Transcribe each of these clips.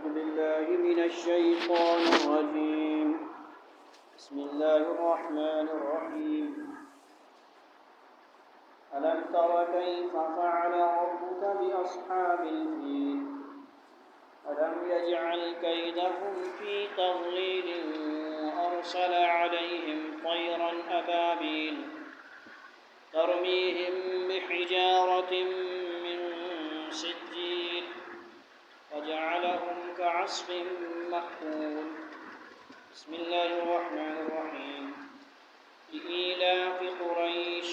أعوذ بالله من الشيطان الرجيم. بسم الله الرحمن الرحيم. ألم تر كيف فعل ربك بأصحاب الفيل ألم يجعل كيدهم في تضليل وأرسل عليهم طيرا أبابيل ترميهم بحجارة من سجيل فجعلهم كعصف مأكول. بسم الله الرحمن الرحيم. لإيلاف قريش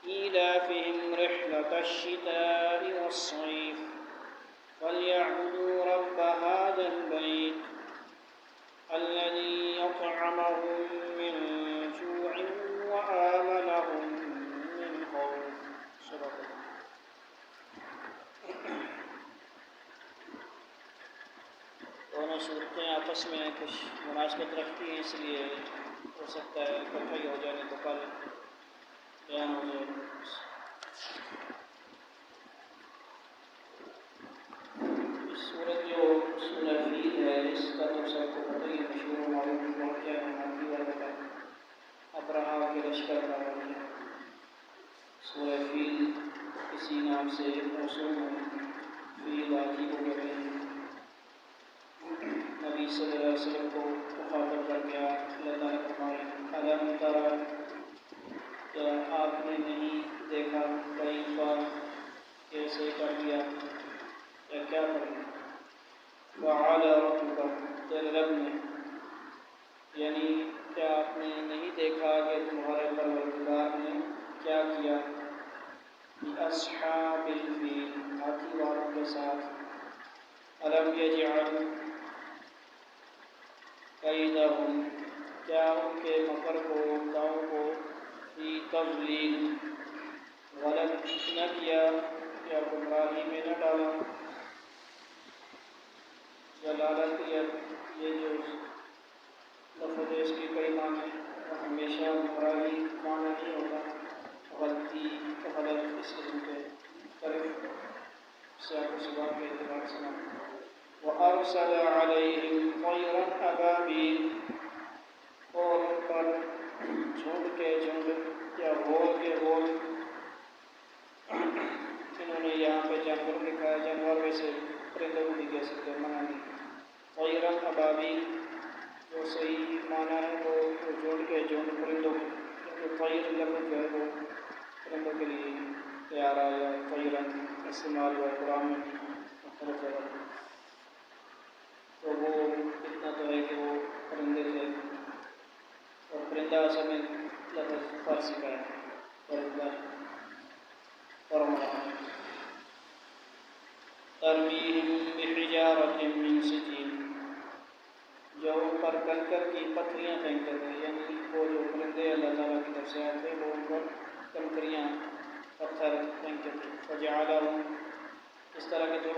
إيلافهم رحلة الشتاء والصيف فليعبدوا رب هذا البيت الذي يطعمهم من جوع وآمنهم من خوف. صدق اللہ. دونوں صورتیں آپس میں کچھ مناسبت رکھتی ہیں، اس لیے ہو سکتا ہے اکٹھا ہی ہو جانے تو کل بیان ہو جائے. سورت جو سورہ فیل ہے اس کا تو سب کو پتہ ہی مشہور و معروف واقعہ ہے ہاتھی والے کا، ابرہا کے لشکر کا واقعہ. سورہ فیل اسی نام سے موسوم ہے. فیل ہاتھی کو کہتے ہیں. نبی صلی اللہ علیہ وسلم کو مخاطب کر کے اللہ تعالیٰ فرمائے الم تر، کیا آپ نے نہیں دیکھا کیف کیسے کر دیا یا کیا کر دیا فعل ربک تیرے رب نے، یعنی کیا آپ نے نہیں دیکھا کہ تمہارے پروردگار نے کیا کیا بأصحاب الفیل ہاتھی والوں کے ساتھ. الم یجعل کیدہم کیا ان کے مکر کو داؤں کو فی تضلیل غلط نہ کیا یا گمراہی میں نہ ڈالا. جلالت یہ جو لفظ ہے اس کے کئی معنی، ہمیشہ گمراہی معنی نہیں ہوتا، غلطی غلط اس قسم کے مختلف سیاق و سباق کے اعتبار سے نہ. وَأَرْسَلَ عَلَيْهِمْ طَيْرًا أَبَابِيلَ اور ان پر جھنڈ کے جھنڈ یا غول کے غول. انہوں نے یہاں پہ جانور لکھا ہے، جانور ویسے پرندوں کو بھی کہہ سکتے ہیں، منع نہیں. طَيْرًا أَبَابِيلَ جو صحیح معنی ہے وہ جھنڈ کے جھنڈ پرندوں کے، کیونکہ طیر لفظ جو ہے وہ پرندوں کے لیے تیار آیا. طَيْرًا استعمال ہوا قرآن میں مختلف جگہ، تو وہ اتنا تو ہے کہ وہ پرندے تھے. اور پرندہ اصل میں لفظ فارسی کا ہے، پرندہ پرندہ. ترمیہم بحجارۃ من سجیل جو ان پر کنکر کی پتھریاں پھینکتے تھے، یعنی وہ جو پرندے اللہ تعالیٰ کی طرف سے آتے وہ ان پر کنکریاں پتھر پھینکتے تھے. فجعلہم اس طرح کے جو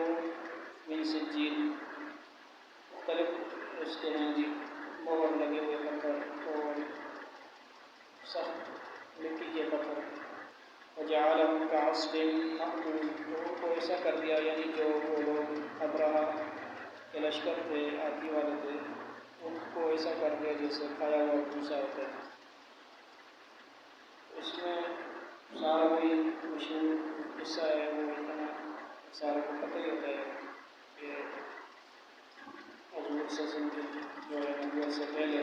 من سجیل مختلف اس کے ہیں جی مہر لگے ہوئے پتھر اور سخت مٹی کے پتھر. وجعلهم كعصف مأكول ان کو ایسا کر دیا، یعنی جو وہ لوگ ابرہا کے لشکر تھے ہاتھی والے تھے ان کو ایسا کر دیا جیسے کھایا ہوا بھوسا ہوتا ہے. اس میں سارا وہی مشہور قصہ ہے، وہ اتنا سارے کو پتہ ہی ہوتا ہے کہ حضور صلی اللہ علیہ وسلم جو ہے نبوت سے پہلے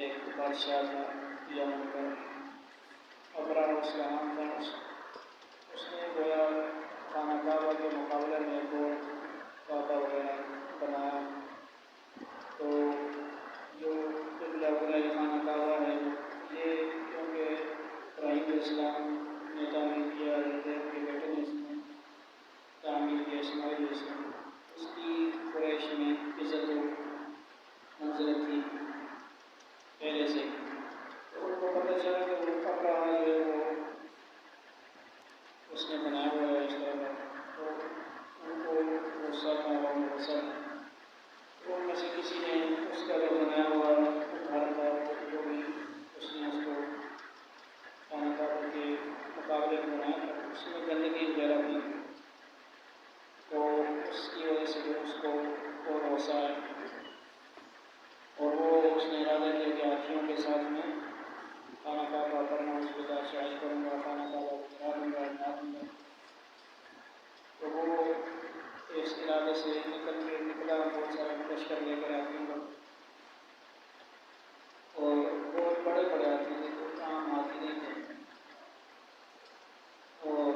ایک بادشاہ تھا یمن کا، ابرہا اس کا نام تھا. اس نے گویا خانہ کعبہ کے مقابلے میں گول کعبہ وغیرہ بنایا. تو جو قبلہ وغیرہ خانہ کعبہ ہے یہ کیونکہ ابراہیم علیہ السلام نے تعمیر کیا، حضرت کے بیٹے نے اس نے تعمیر کیا اسماعیل علیہ السلام، اس کی قریش میں عزت و منزلت تھی پہلے سے. تو ان کو پتہ چلا کہ وہ ابرہا جو ہے وہ اس ارادے سے نکلا بہت سارا لشکر لے کر آتی ہوں اور بہت بڑے بڑے آتی تھے، کوئی عام آتی نہیں تھے، اور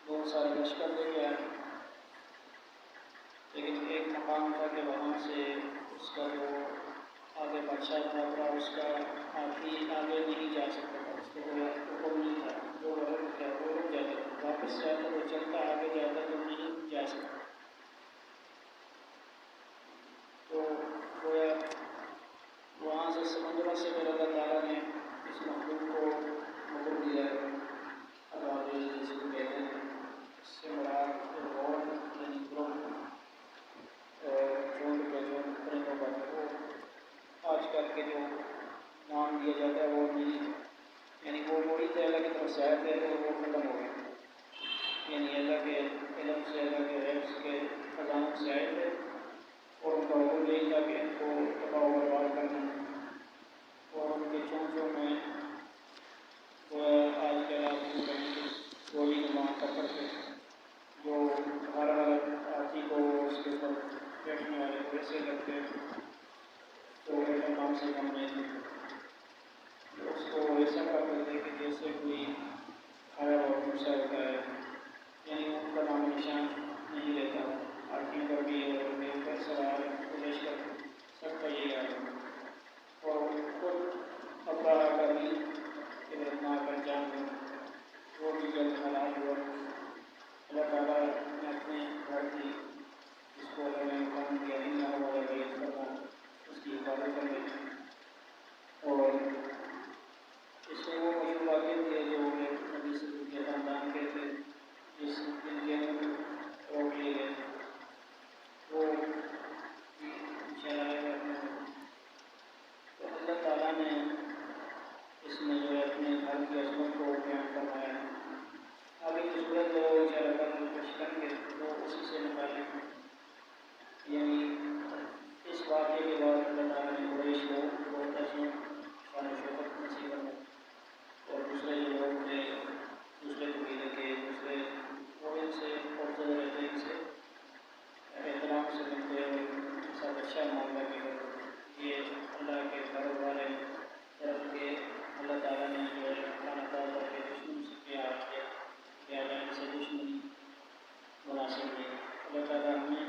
بہت سارے لشکر لے کے آئے، لیکن ایک مقام تھا کہ وہاں سے اس کا جو آگے بادشاہ تھا اس کا ہاتھی آگے نہیں جا سکتا تھا، اس کو کوئی حکم نہیں تھا، جو رک جاتا تھا، واپس جاتا تو چلتا، آگے جاتا تو نہیں جا سکتا۔ تو گویا وہاں سے سمندروں سے پھر اللہ تعالیٰ نے اس مخلوق کو حکم دیا ہے، ابابیل جس کو کہتے ہیں، اس سے مراد غور یعنی گروہ اور جھنڈ کے جو پرندوں کا وہ آج کل کے جو نام دیا جاتا ہے وہ نہیں ہے، یعنی وہ وہی تھے اللہ کی طرف سے آئے تھے تو وہ ختم ہو گئے، یعنی اللہ کے علم سے، اللہ کے حفظ کے خزانوں سے آئے تھے اور ان کا حکم یہی تھا کہ ان کو تباہ و برباد کرنا، اور ان کے چونچوں میں وہ آج کل آپ کو کہیں گے گولی نما پکڑ کے جو ہر ہاتھی کو اس کے اوپر بیٹھنے والے کو ایسے کرتے تو ایٹم نام سے کم نہیں تھے، اس کو ایسا کرتے تھے کہ جیسے کوئی کھایا ہوا بھوسا ہوتا ہے، یعنی ان کا نام نشان نہیں رہتا، ہاتھیوں کا بھی اور ان کے اوپر سوار گزش کر سب کا یہی حال ہے، اور خود ابراہا کا بھی خدمتناک انجام ہے، وہ بھی جلد ہلاک ہوا۔ اللہ تعالیٰ نے اپنے گھر کی جس کو اللہ نے حکم دیا انہا والا بیت کرنا، اس کی حفاظت کرنے کی، اور اس میں وہ مشہور واقعے تھے جو ایک نبی صلی کے خاندان کے تھے جس دن کے روک لیے گئے تھے، وہ انشاءاللہ تو اللہ تعالیٰ نے اس میں جو ہے اپنے گھر کی عظمت کو بیان فرمایا ہے۔ ابھی جو صورت جو انشاءاللہ کوشش کریں گے وہ اسی سے نکالیں، یعنی اس واقعے کے بعد اللہ تعالیٰ نے قریش کو بہت عظیم شان و شوکت نصیب کرنا، اور دوسرے جو لوگ تھے دوسرے قبیلے کے دوسرے وہ ان سے خوفزدہ رہتے، ان سے احترام سے ملتے اور ان کے ساتھ اچھا معاملہ بھی کرتے، یہ اللہ کے گھر والے طرف کے اللہ تعالیٰ نے جو ہے خانہ کعبہ کے دشمن سے پیار کیا کہ اللہ ان سے دشمنی مناسب نہیں، اللہ تعالیٰ ہمیں